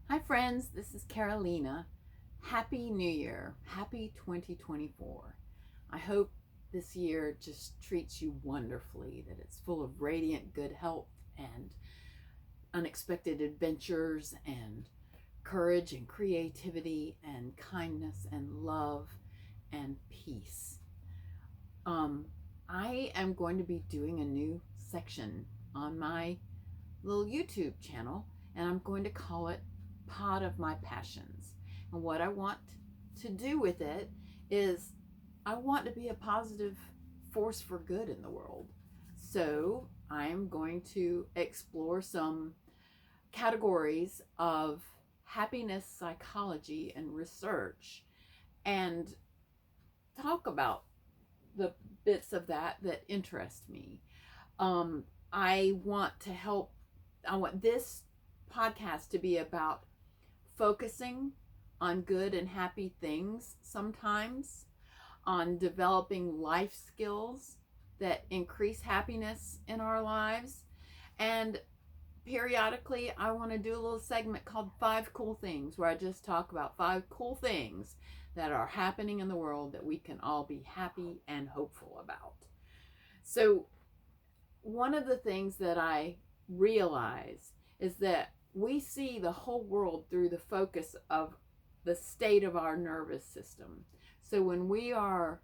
Hi, friends. This is Carolina. Happy New Year. Happy 2024. I hope this year just treats you wonderfully, that it's full of radiant good health and unexpected adventures and courage and creativity and kindness and love and peace. Um, I am going to be doing a new section on my little YouTube channel, and I'm going to call it Pod of My Passions. And what I want to do with it is I want to be a positive force for good in the world. So I'm going to explore some categories of happiness psychology and research and talk about the bits of that interest me. Um, I want to help, I want this podcast to be about focusing on good and happy things sometimes, on developing life skills that increase happiness in our lives. And periodically, I want to do a little segment called Five Cool Things, where I just talk about five cool things that are happening in the world that we can all be happy and hopeful about. So, one of the things that I realize is that we see the whole world through the focus of the state of our nervous system. So when we are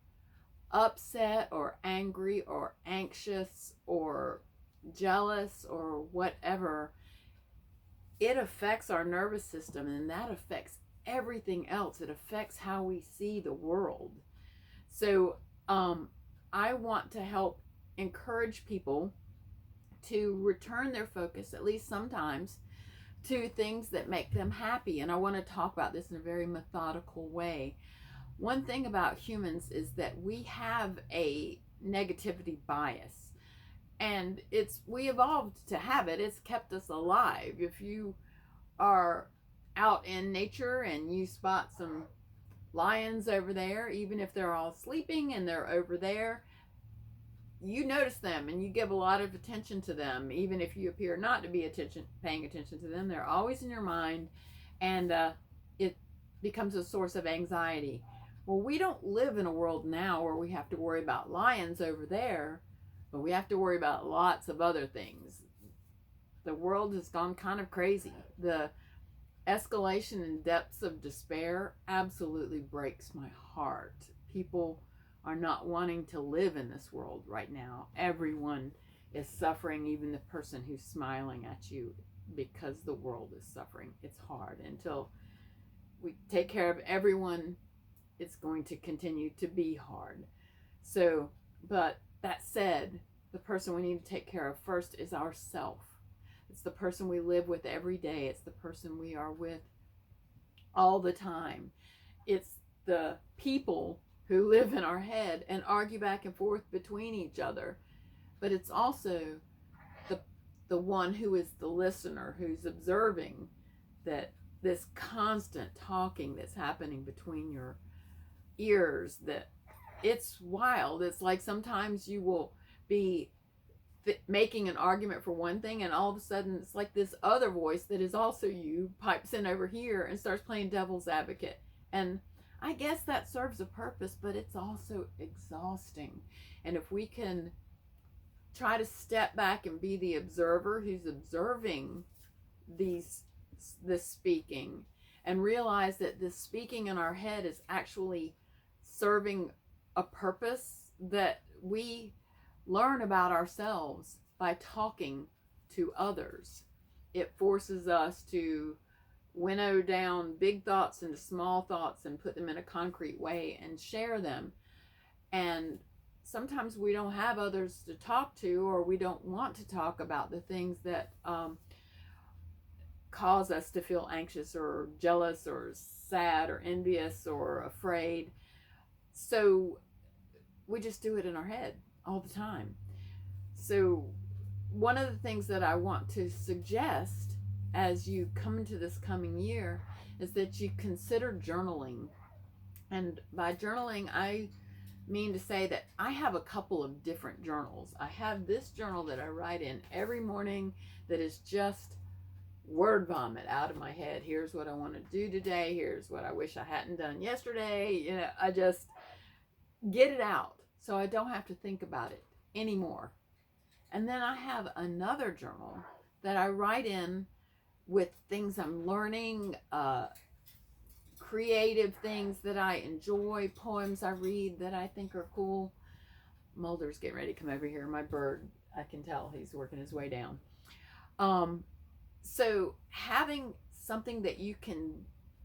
upset or angry or anxious or jealous or whatever, it affects our nervous system, and that affects everything else. It affects how we see the world. So I want to help encourage people to return their focus, at least sometimes, to things that make them happy. And I want to talk about this in a very methodical way. One thing about humans is that we have a negativity bias, and we evolved to have it. It's kept us alive. If you are out in nature and you spot some lions over there, even if they're all sleeping and they're over there, you notice them and you give a lot of attention to them, even if you appear not to be paying attention to them. They're always in your mind, and it becomes a source of anxiety. Well, we don't live in a world now where we have to worry about lions over there, but we have to worry about lots of other things. The world has gone kind of crazy. The escalation and depths of despair absolutely breaks my heart. People are not wanting to live in this world right now. Everyone is suffering, even the person who's smiling at you, because the world is suffering. It's hard. Until we take care of everyone, it's going to continue to be hard. So, but that said, the person we need to take care of first is ourself. It's the person we live with every day. It's the person we are with all the time. It's the people who live in our head and argue back and forth between each other. But it's also the the one who is the listener, who's observing that this constant talking that's happening between your ears, that it's wild. It's like sometimes you will be making an argument for one thing, and all of a sudden it's like this other voice that is also you pipes in over here and starts playing devil's advocate. And I guess that serves a purpose, but it's also exhausting. And if we can try to step back and be the observer who's observing these this speaking, and realize that this speaking in our head is actually serving a purpose, that we learn about ourselves by talking to others. It forces us to winnow down big thoughts into small thoughts and put them in a concrete way and share them. And sometimes we don't have others to talk to, or we don't want to talk about the things that cause us to feel anxious or jealous or sad or envious or afraid. So we just do it in our head all the time. So one of the things that I want to suggest as you come into this coming year is that you consider journaling. And by journaling, I mean to say that I have a couple of different journals. I have this journal that I write in every morning that is just word vomit out of my head. Here's what I want to do today. Here's what I wish I hadn't done yesterday. You know, I just get it out so I don't have to think about it anymore. And then I have another journal that I write in with things I'm learning, creative things that I enjoy, poems I read that I think are cool. Mulder's getting ready to come over here. My bird, I can tell he's working his way down. So having something that you can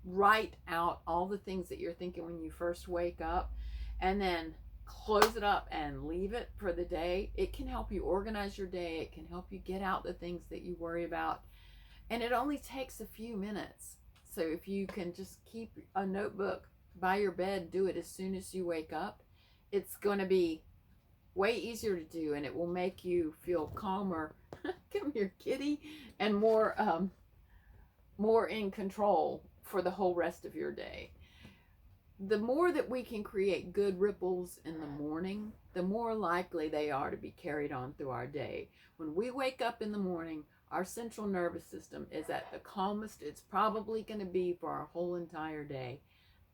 write out all the things that you're thinking when you first wake up, and then close it up and leave it for the day, it can help you organize your day. It can help you get out the things that you worry about. And it only takes a few minutes. So if you can just keep a notebook by your bed, do it as soon as you wake up, it's going to be way easier to do, and it will make you feel calmer. Come here, kitty. And more in control for the whole rest of your day. The more that we can create good ripples in the morning, the more likely they are to be carried on through our day. When we wake up in the morning, our central nervous system is at the calmest it's probably going to be for our whole entire day,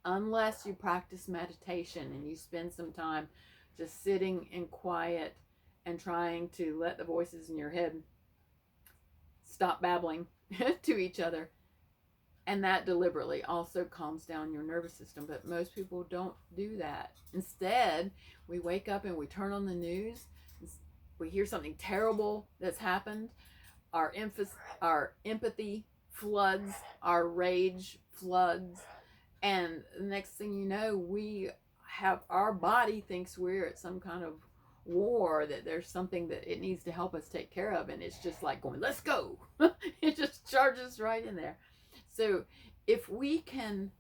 unless you practice meditation and you spend some time just sitting in quiet and trying to let the voices in your head stop babbling to each other. And that deliberately also calms down your nervous system. But most people don't do that. Instead, we wake up and we turn on the news. We hear something terrible that's happened. Our empathy floods, our rage floods. And the next thing you know, our body thinks we're at some kind of war, that there's something that it needs to help us take care of. And it's just like going, let's go. It just charges right in there. So if we can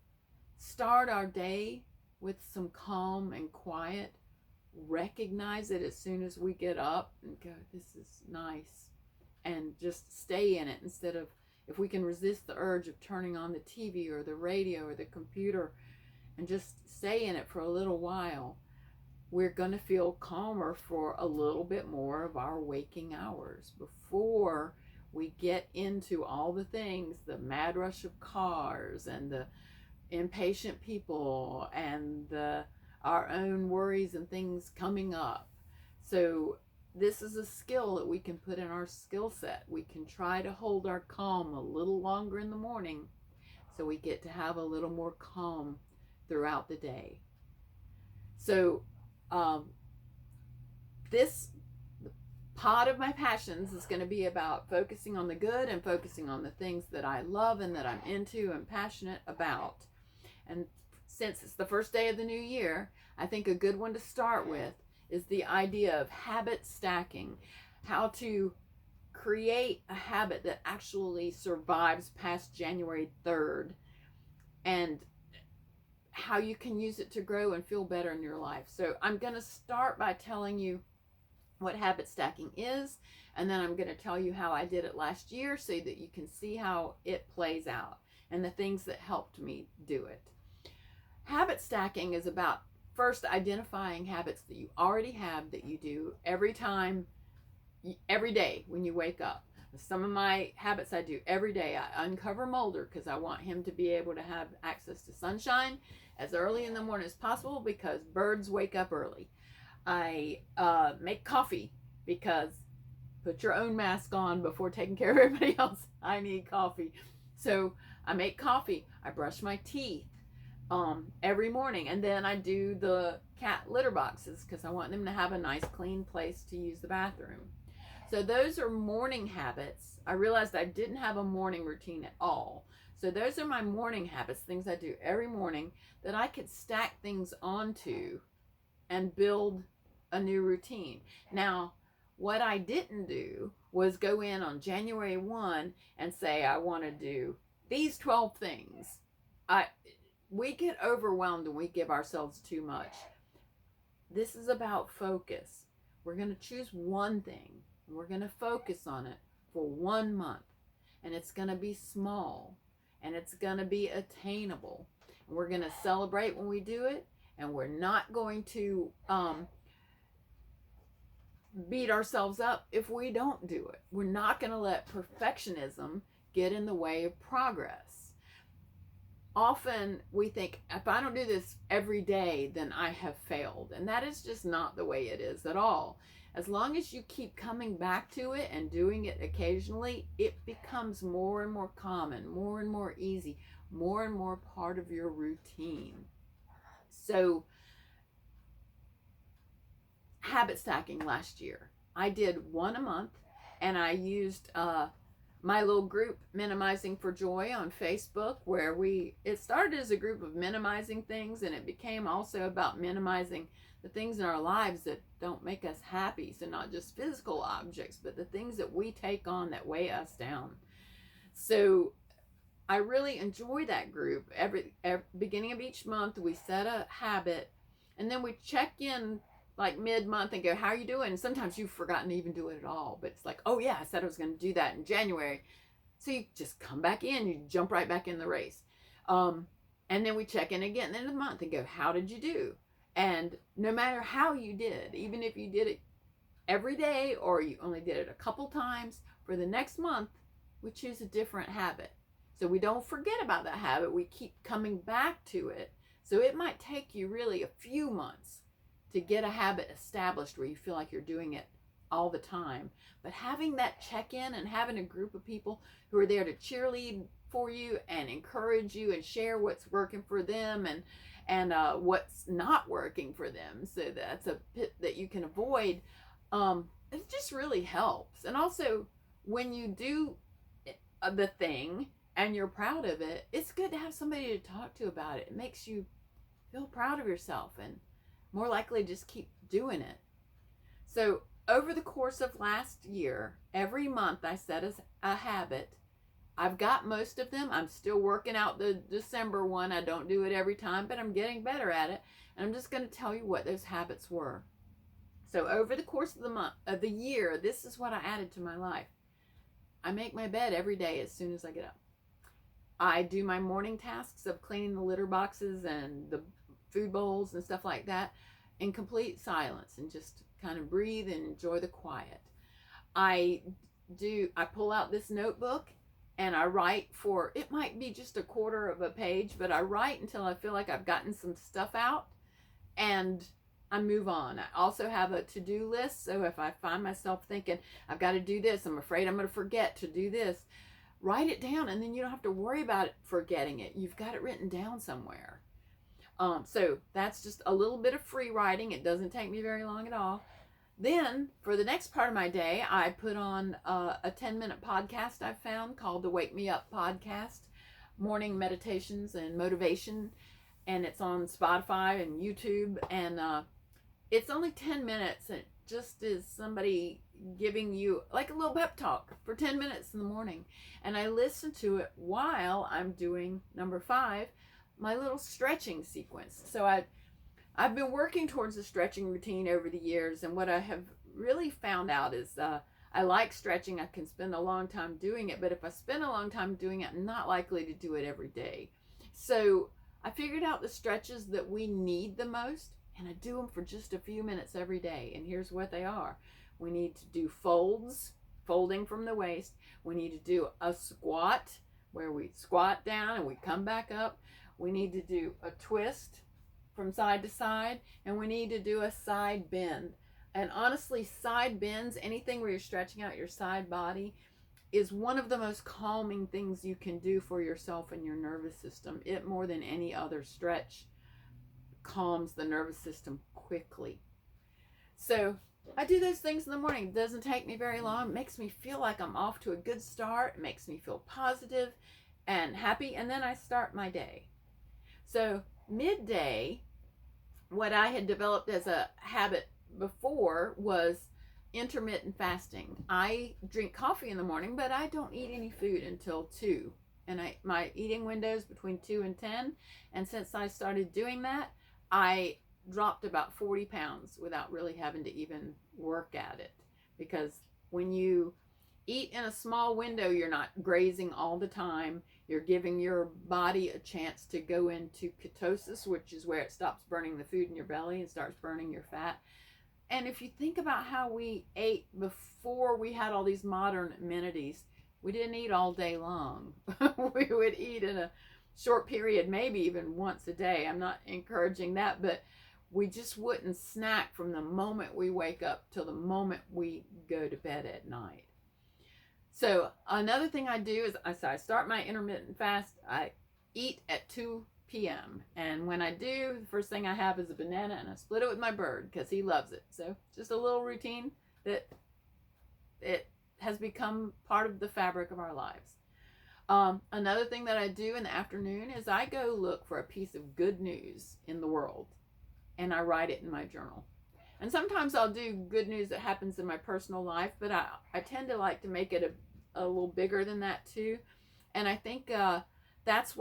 start our day with some calm and quiet, recognize it as soon as we get up and go, this is nice, and just stay in it, instead of, if we can resist the urge of turning on the TV or the radio or the computer, and just stay in it for a little while, we're going to feel calmer for a little bit more of our waking hours before we get into all the things, the mad rush of cars and the impatient people and our own worries and things coming up. So this is a skill that we can put in our skill set. We can try to hold our calm a little longer in the morning, so we get to have a little more calm throughout the day. So this pod of my passions is going to be about focusing on the good and focusing on the things that I love and that I'm into and passionate about. And since it's the first day of the new year, I think a good one to start with is the idea of habit stacking. How to create a habit that actually survives past January 3rd, and how you can use it to grow and feel better in your life. So I'm going to start by telling you what habit stacking is, and then I'm going to tell you how I did it last year so that you can see how it plays out and the things that helped me do it. Habit stacking is about first identifying habits that you already have that you do every day when you wake up. Some of my habits I do every day. I uncover Mulder because I want him to be able to have access to sunshine as early in the morning as possible, because birds wake up early. I make coffee, because put your own mask on before taking care of everybody else. I need coffee. So I make coffee. I brush my teeth every morning, and then I do the cat litter boxes because I want them to have a nice clean place to use the bathroom. So those are morning habits. I realized I didn't have a morning routine at all. So those are my morning habits, things I do every morning that I could stack things onto and build a new routine. Now, what I didn't do was go in on January 1 and say, I want to do these 12 things. We get overwhelmed and we give ourselves too much. This is about focus. We're going to choose one thing, and we're going to focus on it for 1 month. And it's going to be small, and it's going to be attainable. And we're going to celebrate when we do it, and we're not going to beat ourselves up if we don't do it. We're not going to let perfectionism get in the way of progress. Often we think, if I don't do this every day, then I have failed. And that is just not the way it is at all. As long as you keep coming back to it and doing it occasionally, it becomes more and more common, more and more easy, more and more part of your routine. So, habit stacking last year, I did one a month, and I used my little group, Minimizing for Joy, on Facebook, where it started as a group of minimizing things, and it became also about minimizing the things in our lives that don't make us happy. So not just physical objects, but the things that we take on that weigh us down. So I really enjoy that group. Every beginning of each month, we set a habit, and then we check in like mid-month and go, how are you doing? And sometimes you've forgotten to even do it at all, but it's like, oh yeah, I said I was going to do that in January. So you just come back in, you jump right back in the race. And then we check in again at the end of the month and go, how did you do? And no matter how you did, even if you did it every day or you only did it a couple times, for the next month, we choose a different habit. So we don't forget about that habit. We keep coming back to it. So it might take you really a few months to get a habit established where you feel like you're doing it all the time. But having that check-in and having a group of people who are there to cheerlead for you and encourage you and share what's working for them and what's not working for them, so that's a pit that you can avoid, it just really helps. And also, when you do the thing and you're proud of it, it's good to have somebody to talk to about it. It makes you feel proud of yourself and more likely to just keep doing it. So over the course of last year, every month I set a habit. I've got most of them. I'm still working out the December one. I don't do it every time, but I'm getting better at it. And I'm just going to tell you what those habits were. So over the course of the year, this is what I added to my life. I make my bed every day as soon as I get up. I do my morning tasks of cleaning the litter boxes and the food bowls and stuff like that in complete silence and just kind of breathe and enjoy the quiet. I pull out this notebook and I write for, it might be just a quarter of a page, but I write until I feel like I've gotten some stuff out and I move on. I also have a to-do list, so if I find myself thinking, I've got to do this, I'm afraid I'm going to forget to do this, write it down, and then you don't have to worry about it forgetting it. You've got it written down somewhere. So that's just a little bit of free writing. It doesn't take me very long at all. Then for the next part of my day, I put on a 10-minute podcast I've found called the Wake Me Up Podcast, morning meditations and motivation. And it's on Spotify and YouTube. And it's only 10 minutes. And it just is somebody giving you like a little pep talk for 10 minutes in the morning. And I listen to it while I'm doing number 5, my little stretching sequence. So I've been working towards a stretching routine over the years, and what I have really found out is I like stretching. I can spend a long time doing it, but if I spend a long time doing it, I'm not likely to do it every day. So I figured out the stretches that we need the most, and I do them for just a few minutes every day. And here's what they are. We need to do folding from the waist. We need to do a squat, where we squat down and we come back up. We need to do a twist from side to side, and we need to do a side bend. And honestly, side bends, anything where you're stretching out your side body, is one of the most calming things you can do for yourself and your nervous system. It, more than any other stretch, calms the nervous system quickly. So I do those things in the morning. It doesn't take me very long. It makes me feel like I'm off to a good start. It makes me feel positive and happy, and then I start my day. So midday, what I had developed as a habit before was intermittent fasting. I drink coffee in the morning, but I don't eat any food until 2. And my eating window is between 2 and 10. And since I started doing that, I dropped about 40 pounds without really having to even work at it. Because when you eat in a small window, you're not grazing all the time. You're giving your body a chance to go into ketosis, which is where it stops burning the food in your belly and starts burning your fat. And if you think about how we ate before we had all these modern amenities, we didn't eat all day long. We would eat in a short period, maybe even once a day. I'm not encouraging that, but we just wouldn't snack from the moment we wake up till the moment we go to bed at night. So another thing I do is I start my intermittent fast. I eat at 2 p.m. And when I do, the first thing I have is a banana, and I split it with my bird because he loves it. So just a little routine that it has become part of the fabric of our lives. Another thing that I do in the afternoon is I go look for a piece of good news in the world, and I write it in my journal. And sometimes I'll do good news that happens in my personal life, but I tend to like to make it a little bigger than that too. And I think that's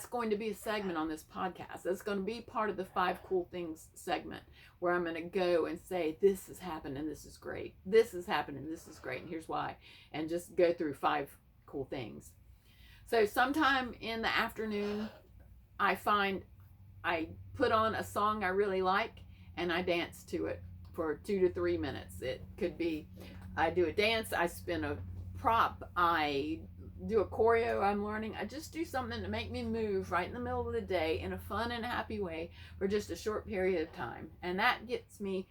going to be a segment on this podcast. That's going to be part of the 5 cool things segment, where I'm going to go and say, this has happened and this is great. This has happened and this is great, and here's why. And just go through 5 cool things. So sometime in the afternoon, I put on a song I really like, and I dance to it for 2 to 3 minutes. It could be, I do a dance, I spin a prop, I do a choreo I'm learning. I just do something to make me move right in the middle of the day in a fun and happy way for just a short period of time. And that gets me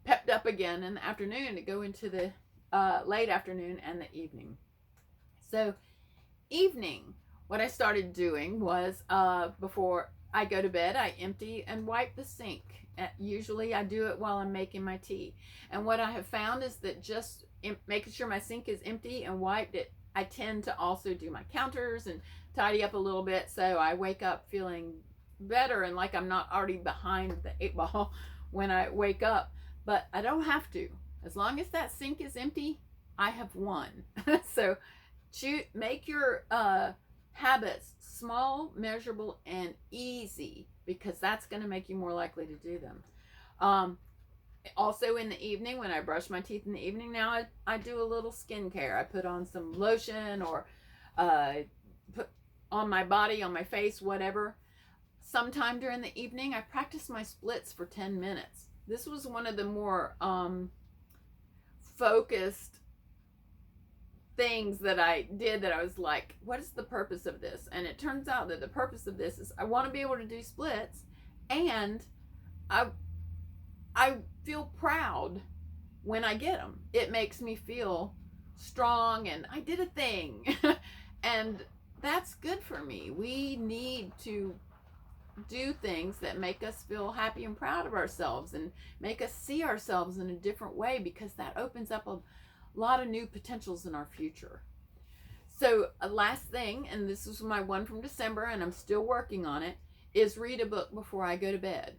pepped up again in the afternoon to go into the late afternoon and the evening. So evening, what I started doing was before I go to bed, I empty and wipe the sink. Usually I do it while I'm making my tea. And what I have found is that just making sure my sink is empty and wiped, I tend to also do my counters and tidy up a little bit, so I wake up feeling better and like I'm not already behind the 8 ball when I wake up. But I don't have to. As long as that sink is empty, I have won. So make your habits small, measurable, and easy, because that's going to make you more likely to do them. Also in the evening, when I brush my teeth in the evening, now I do a little skincare. I put on some lotion or put on my body, on my face, whatever. Sometime during the evening, I practice my splits for 10 minutes. This was one of the more focused things that I did, that I was like, what is the purpose of this? And it turns out that the purpose of this is I want to be able to do splits, and I feel proud when I get them. It makes me feel strong and I did a thing. And that's good for me. We need to do things that make us feel happy and proud of ourselves and make us see ourselves in a different way, because that opens up a lot of new potentials in our future. So last thing, and this is my one from December and I'm still working on it, is read a book before I go to bed.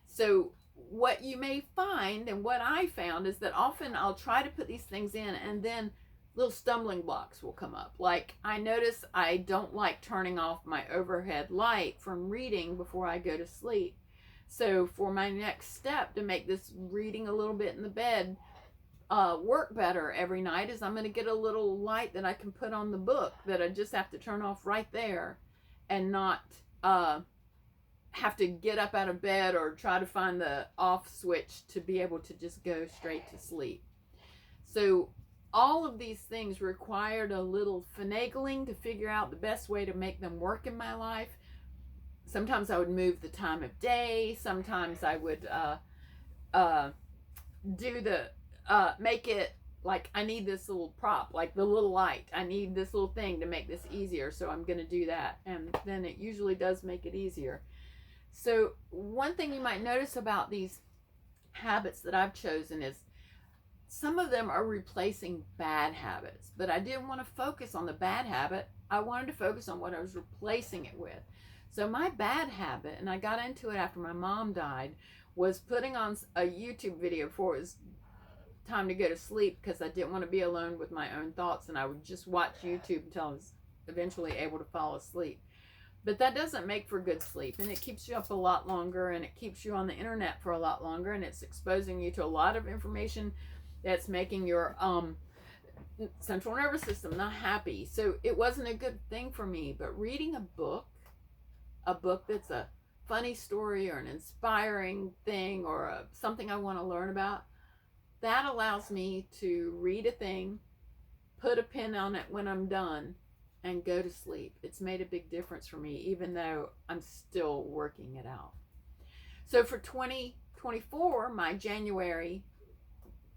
So what you may find, and what I found, is that often I'll try to put these things in, and then little stumbling blocks will come up. Like, I notice I don't like turning off my overhead light from reading before I go to sleep. So for my next step to make this reading a little bit in the bed work better every night, is I'm going to get a little light that I can put on the book that I just have to turn off right there, and not have to get up out of bed or try to find the off switch to be able to just go straight to sleep. So all of these things required a little finagling to figure out the best way to make them work in my life. Sometimes I would move the time of day. Sometimes I would make it like, I need this little prop, like the little light. I need this little thing to make this easier, so I'm going to do that. And then it usually does make it easier. So one thing you might notice about these habits that I've chosen is some of them are replacing bad habits, but I didn't want to focus on the bad habit. I wanted to focus on what I was replacing it with. So my bad habit, and I got into it after my mom died, was putting on a YouTube video before it was time to go to sleep, because I didn't want to be alone with my own thoughts, and I would just watch YouTube until I was eventually able to fall asleep. But that doesn't make for good sleep, and it keeps you up a lot longer, and it keeps you on the internet for a lot longer, and it's exposing you to a lot of information that's making your central nervous system not happy. So it wasn't a good thing for me. But reading a book that's a funny story or an inspiring thing, or something I want to learn about, that allows me to read a thing, put a pin on it when I'm done, and go to sleep. It's made a big difference for me, even though I'm still working it out. So for 2024, my January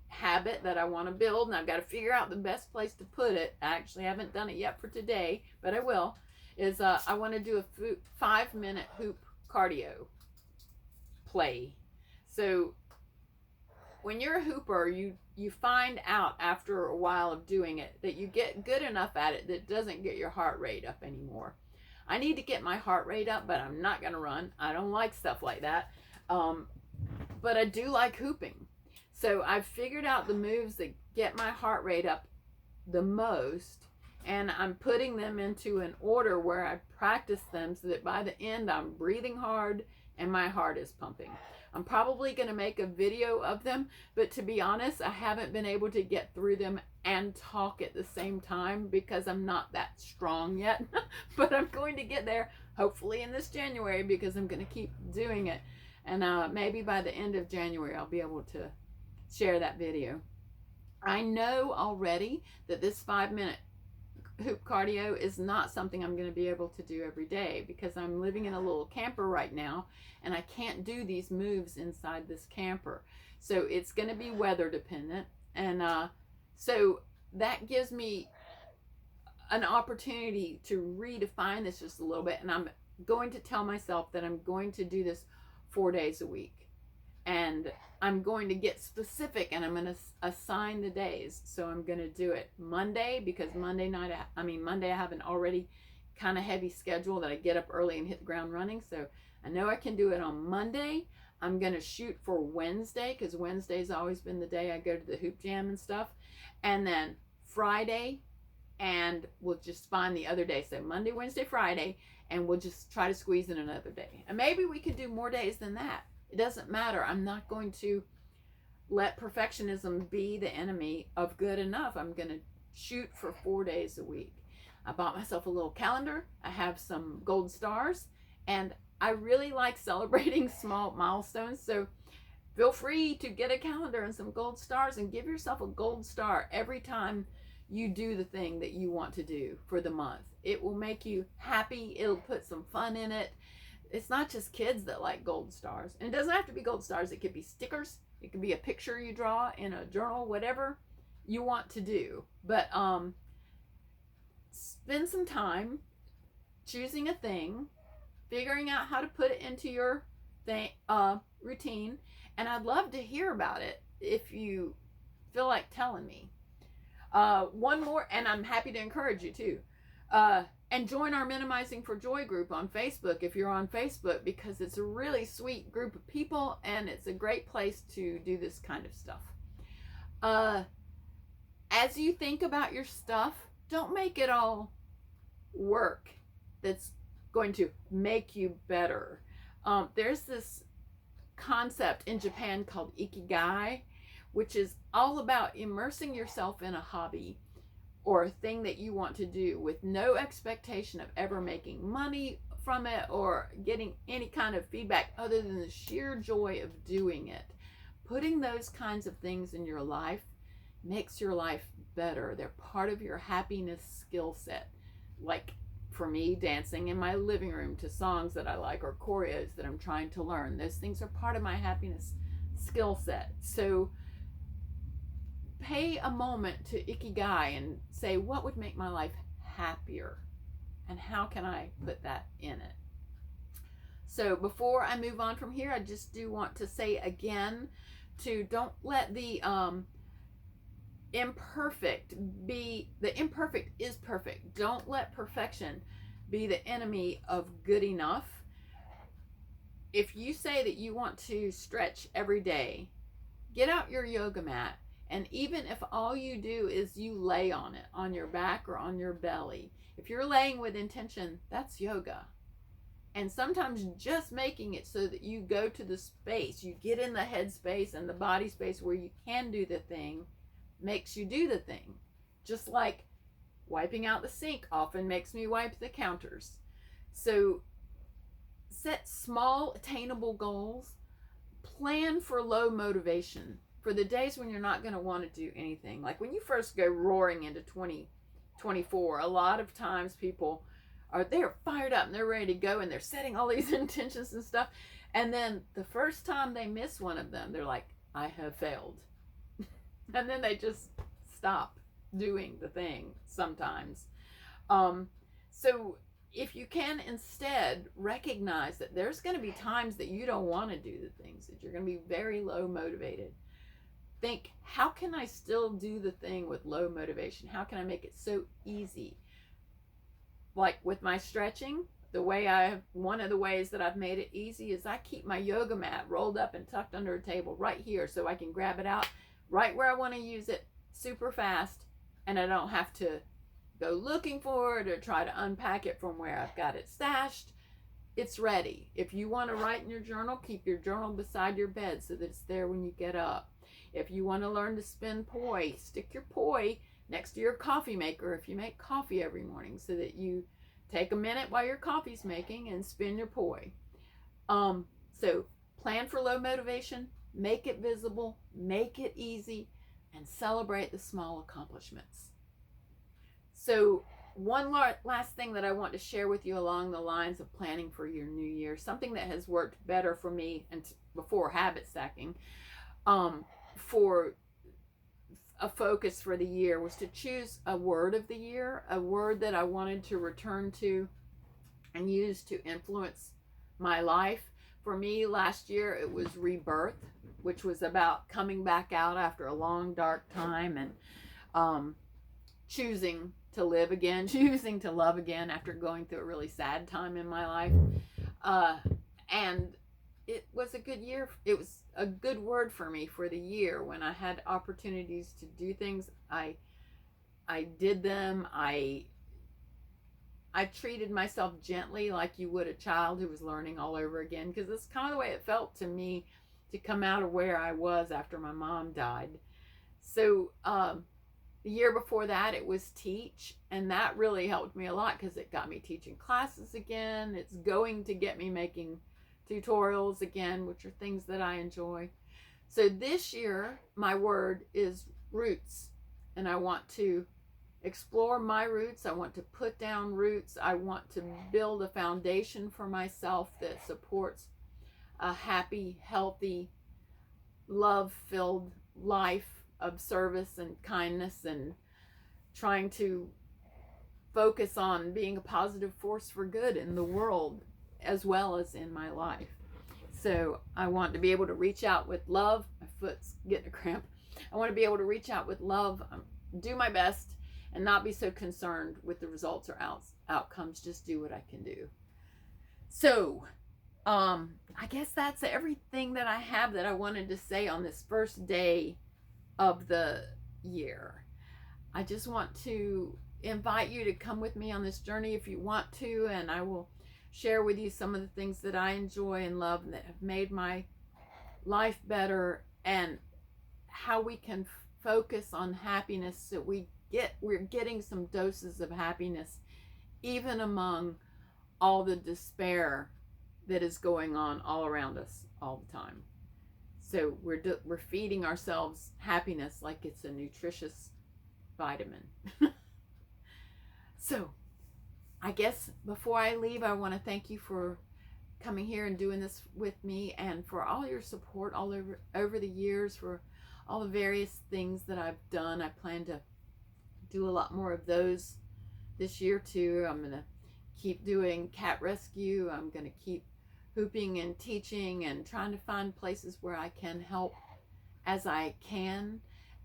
habit that I want to build, and I've got to figure out the best place to put it. I actually haven't done it yet for today, but I will, is I want to do a 5-minute hoop cardio play. So when you're a hooper, you find out after a while of doing it that you get good enough at it that it doesn't get your heart rate up anymore. I need to get my heart rate up, but I'm not going to run. I don't like stuff like that. But I do like hooping. So I've figured out the moves that get my heart rate up the most, and I'm putting them into an order where I practice them so that by the end I'm breathing hard and my heart is pumping. I'm probably going to make a video of them, but to be honest, I haven't been able to get through them and talk at the same time because I'm not that strong yet. But I'm going to get there, hopefully in this January, because I'm going to keep doing it. And maybe by the end of January, I'll be able to share that video. I know already that this 5-minute hoop cardio is not something I'm going to be able to do every day because I'm living in a little camper right now and I can't do these moves inside this camper. So it's going to be weather dependent. And so that gives me an opportunity to redefine this just a little bit. And I'm going to tell myself that I'm going to do this 4 days a week. And I'm going to get specific and I'm going to assign the days. So I'm going to do it Monday because Monday I have an already kind of heavy schedule that I get up early and hit the ground running. So I know I can do it on Monday. I'm going to shoot for Wednesday because Wednesday's always been the day I go to the hoop jam and stuff. And then Friday, and we'll just find the other day. So Monday, Wednesday, Friday, and we'll just try to squeeze in another day. And maybe we could do more days than that. It doesn't matter. I'm not going to let perfectionism be the enemy of good enough. I'm going to shoot for 4 days a week. I bought myself a little calendar. I have some gold stars, and I really like celebrating small milestones. So feel free to get a calendar and some gold stars and give yourself a gold star every time you do the thing that you want to do for the month. It will make you happy. It'll put some fun in it. It's not just kids that like gold stars. And it doesn't have to be gold stars. It could be stickers. It could be a picture you draw in a journal, whatever you want to do. But spend some time choosing a thing, figuring out how to put it into your routine. And I'd love to hear about it if you feel like telling me. One more, and I'm happy to encourage you too. And join our Minimizing for Joy group on Facebook if you're on Facebook, because it's a really sweet group of people and it's a great place to do this kind of stuff. As you think about your stuff, don't make it all work that's going to make you better. There's this concept in Japan called Ikigai, which is all about immersing yourself in a hobby or a thing that you want to do with no expectation of ever making money from it or getting any kind of feedback other than the sheer joy of doing it. Putting those kinds of things in your life makes your life better. They're part of your happiness skill set. Like for me, dancing in my living room to songs that I like or choreos that I'm trying to learn. Those things are part of my happiness skill set. So pay a moment to Ikigai and say, what would make my life happier? And how can I put that in it? So before I move on from here, I just do want to say again to don't let the imperfect is perfect. Don't let perfection be the enemy of good enough. If you say that you want to stretch every day, get out your yoga mat. And even if all you do is you lay on it, on your back or on your belly, if you're laying with intention, that's yoga. And sometimes just making it so that you go to the space, you get in the head space and the body space where you can do the thing, makes you do the thing. Just like wiping out the sink often makes me wipe the counters. So set small, attainable goals. Plan for low motivation. for the days when you're not going to want to do anything. Like when you first go roaring into 2024, a lot of times people they're fired up and they're ready to go and they're setting all these intentions and stuff. And then the first time they miss one of them, they're like, I have failed. And then they just stop doing the thing sometimes. So if you can instead recognize that there's going to be times that you don't want to do the things, that you're going to be very low motivated, think, how can I still do the thing with low motivation? How can I make it so easy? Like with my stretching, one of the ways that I've made it easy is I keep my yoga mat rolled up and tucked under a table right here so I can grab it out right where I want to use it super fast, and I don't have to go looking for it or try to unpack it from where I've got it stashed. It's ready. If you want to write in your journal, keep your journal beside your bed so that it's there when you get up. If you want to learn to spin poi, stick your poi next to your coffee maker if you make coffee every morning, so that you take a minute while your coffee's making and spin your poi. So plan for low motivation, make it visible, make it easy, and celebrate the small accomplishments. So one last thing that I want to share with you along the lines of planning for your new year, something that has worked better for me and before habit stacking, for a focus for the year, was to choose a word of the year, a word that I wanted to return to and use to influence my life. For me, last year, it was rebirth, which was about coming back out after a long, dark time and choosing to live again, choosing to love again after going through a really sad time in my life. And it was a good year. It was a good word for me for the year. When I had opportunities to do things, I did them. I treated myself gently, like you would a child who was learning all over again, because it's kind of the way it felt to me to come out of where I was after my mom died. So the year before that, it was teach, and that really helped me a lot because it got me teaching classes again. It's going to get me making tutorials again, which are things that I enjoy. So this year, my word is roots, and I want to explore my roots. I want to put down roots. I want to build a foundation for myself that supports a happy, healthy, love-filled life of service and kindness, and trying to focus on being a positive force for good in the world as well as in my life. So I want to be able to reach out with love. My foot's getting a cramp. I want to be able to reach out with love, do my best, and not be so concerned with the results or outcomes. Just do what I can do. So I guess that's everything that I have that I wanted to say on this first day of the year. I just want to invite you to come with me on this journey if you want to, and I will share with you some of the things that I enjoy and love and that have made my life better, and how we can focus on happiness so we're getting some doses of happiness even among all the despair that is going on all around us all the time. So we're feeding ourselves happiness like it's a nutritious vitamin. So I guess before I leave, I want to thank you for coming here and doing this with me, and for all your support all over the years, for all the various things that I've done. I plan to do a lot more of those this year too. I'm going to keep doing cat rescue. I'm going to keep hooping and teaching and trying to find places where I can help as I can.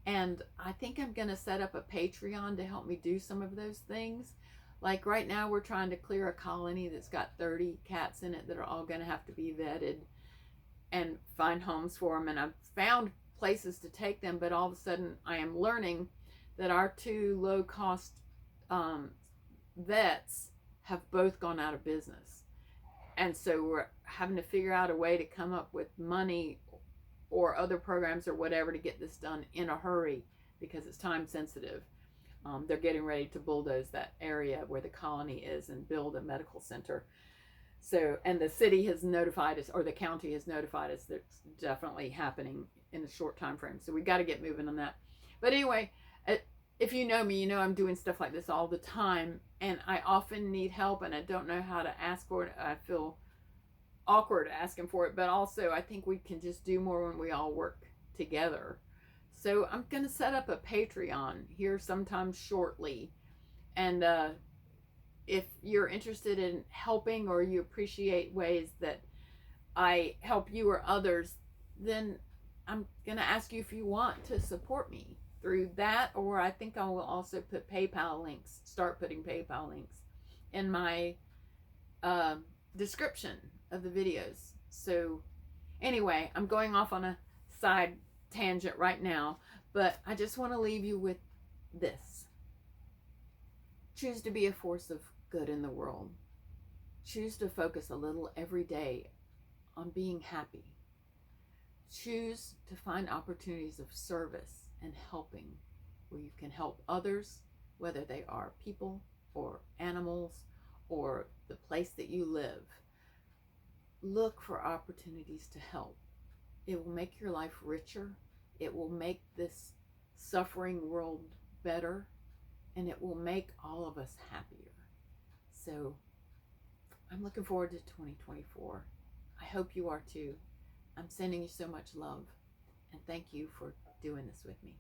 And I think I'm going to set up a Patreon to help me do some of those things. Like right now, we're trying to clear a colony that's got 30 cats in it that are all going to have to be vetted and find homes for them. And I've found places to take them, but all of a sudden I am learning that our two low-cost vets have both gone out of business. And so we're having to figure out a way to come up with money or other programs or whatever to get this done in a hurry, because it's time sensitive. They're getting ready to bulldoze that area where the colony is and build a medical center. So, and the city has notified us, or the county has notified us, that it's definitely happening in a short time frame. So we got to get moving on that. But anyway, if you know me, you know I'm doing stuff like this all the time, and I often need help, and I don't know how to ask for it. I feel awkward asking for it, but also I think we can just do more when we all work together. So I'm going to set up a Patreon here sometime shortly. And if you're interested in helping, or you appreciate ways that I help you or others, then I'm going to ask you if you want to support me through that. Or I think I will also put PayPal links, start putting PayPal links in my description of the videos. So anyway, I'm going off on a side tangent right now, but I just want to leave you with this. Choose to be a force of good in the world. Choose to focus a little every day on being happy. Choose to find opportunities of service and helping where you can help others, whether they are people or animals or the place that you live. Look for opportunities to help. It will make your life richer. It will make this suffering world better, and it will make all of us happier. So I'm looking forward to 2024. I hope you are too. I'm sending you so much love, and thank you for doing this with me.